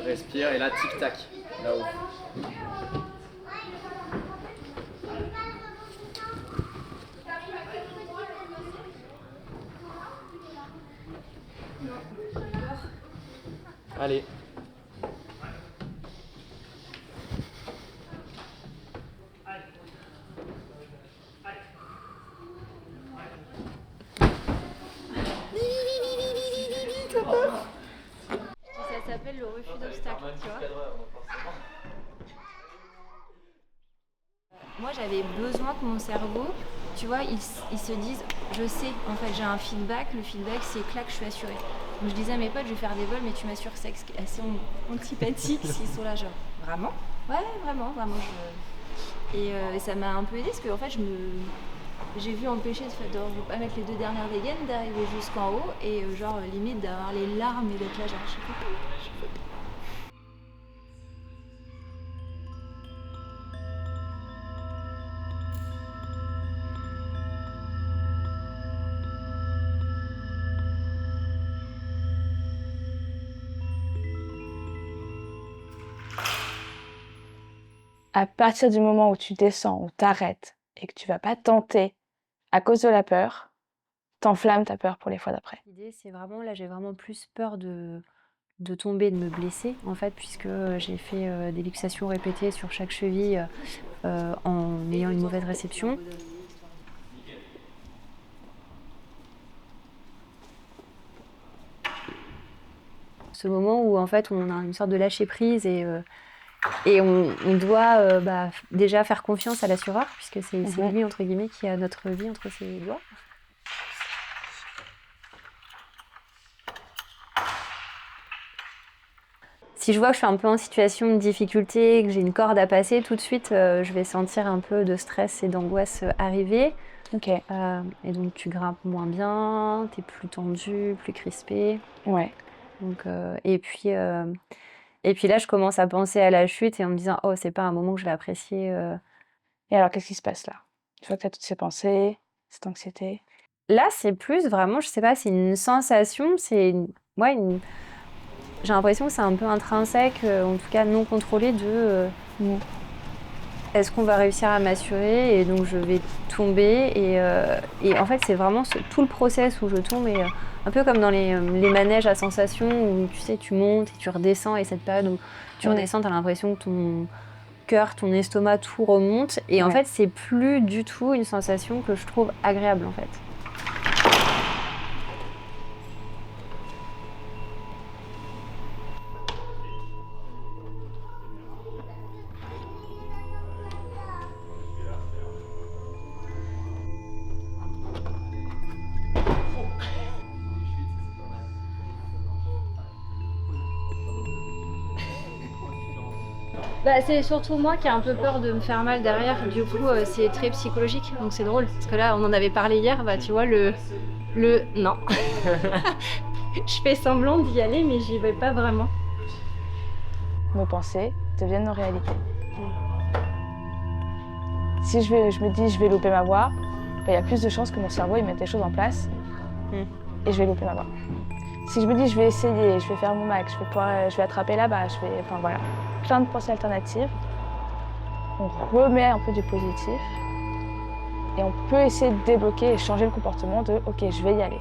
Respire et là, tic-tac, là-haut. Allez. Ça s'appelle le refus d'obstacle, tu vois. Moi, j'avais besoin que mon cerveau, tu vois, il se dise, je sais, en fait, j'ai un feedback. Le feedback, c'est clac, je suis assurée. Donc, je disais à mes potes, je vais faire des vols, mais tu m'assures que c'est assez antipathique s'ils sont là, genre, vraiment? Ouais, vraiment. Et ça m'a un peu aidé parce que, en fait, j'ai vu empêcher de ne pas mettre les 2 dernières dégaines, d'arriver jusqu'en haut et genre limite d'avoir les larmes et d'être là genre je peux pas. À partir du moment où tu descends, où tu arrêtes et que tu vas pas tenter à cause de la peur, t'enflammes ta peur pour les fois d'après. L'idée c'est vraiment, là j'ai vraiment plus peur de tomber, de me blesser en fait, puisque j'ai fait des luxations répétées sur chaque cheville en ayant une mauvaise réception. Ce moment où en fait on a une sorte de lâcher prise et on doit déjà faire confiance à l'assureur, puisque c'est lui, entre guillemets, qui a notre vie entre ses doigts. Si je vois que je suis un peu en situation de difficulté, que j'ai une corde à passer, tout de suite, je vais sentir un peu de stress et d'angoisse arriver. Ok. Et donc, tu grimpes moins bien, t'es plus tendu, plus crispé. Ouais. Donc, et puis là, je commence à penser à la chute et en me disant, oh, c'est pas un moment que je vais apprécier. Et alors, qu'est-ce qui se passe là? Une fois que tu as toutes ces pensées, cette anxiété? Là, c'est plus vraiment, je sais pas, c'est une sensation, ouais, j'ai l'impression que c'est un peu intrinsèque, en tout cas non contrôlé, de est-ce qu'on va réussir à m'assurer et donc je vais tomber et en fait c'est vraiment tout le process où je tombe et un peu comme dans les manèges à sensation où tu sais tu montes et tu redescends et cette période où tu redescends, t'as l'impression que ton cœur, ton estomac, tout remonte et en fait c'est plus du tout une sensation que je trouve agréable en fait. Bah, c'est surtout moi qui ai un peu peur de me faire mal derrière, du coup c'est très psychologique, donc c'est drôle, parce que là on en avait parlé hier, bah tu vois non. Je fais semblant d'y aller mais j'y vais pas vraiment. Nos pensées deviennent nos réalités. Si je me dis je vais louper ma voix, il y a plus de chances que mon cerveau il mette des choses en place et je vais louper ma voix. Si je me dis je vais essayer, je vais faire mon max, je vais attraper là-bas, enfin voilà, plein de pensées alternatives. On remet un peu du positif et on peut essayer de débloquer et changer le comportement de ok, je vais y aller.